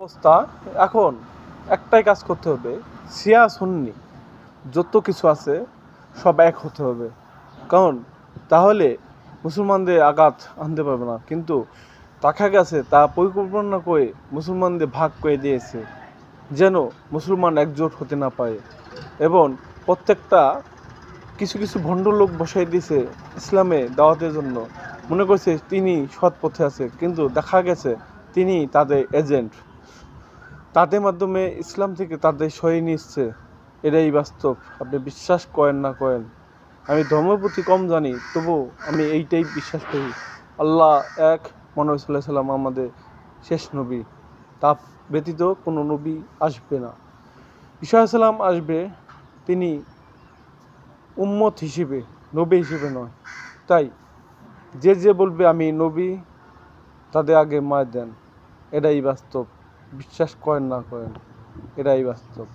অবস্থা এখন একটাই কাজ করতে হবে, শিয়া সুন্নি যত কিছু আছে সব এক হতে হবে। কারণ তাহলে মুসলমানদের আঘাত আনতে পারবে না। কিন্তু দেখা গেছে তা পরিকল্পনা করে মুসলমানদের ভাগ করে দিয়েছে, যেন মুসলমান একজোট হতে না পারে। এবং প্রত্যেকটা কিছু কিছু ভণ্ড লোক বসাই দিয়েছে ইসলামে দাওয়াতের জন্য, মনে করছে তিনি সৎ পথে আছে, কিন্তু দেখা গেছে তিনি তাদের এজেন্ট। তাদের মাধ্যমে ইসলাম থেকে তাদের সরিয়ে নিচ্ছে। এটাই বাস্তব। আপনি বিশ্বাস করেন না করেন, আমি ধর্মের প্রতি কম জানি, তবু আমি এইটাই বিশ্বাস করি, আল্লাহ এক, মহানবী সাল্লাল্লাহু আলাইহি ওয়াসাল্লাম আমাদের শেষ নবী, তা ব্যতীত কোনো নবী আসবে না। ঈসা আলাইহিস সালাম আসবে, তিনি উম্মত হিসেবে, নবী হিসেবে নয়। তাই যে যে বলবে আমি নবী, তাদের আগে মার দেন। এটাই বাস্তব। বিশ্বাস করেন না করেন, এটাই বাস্তব।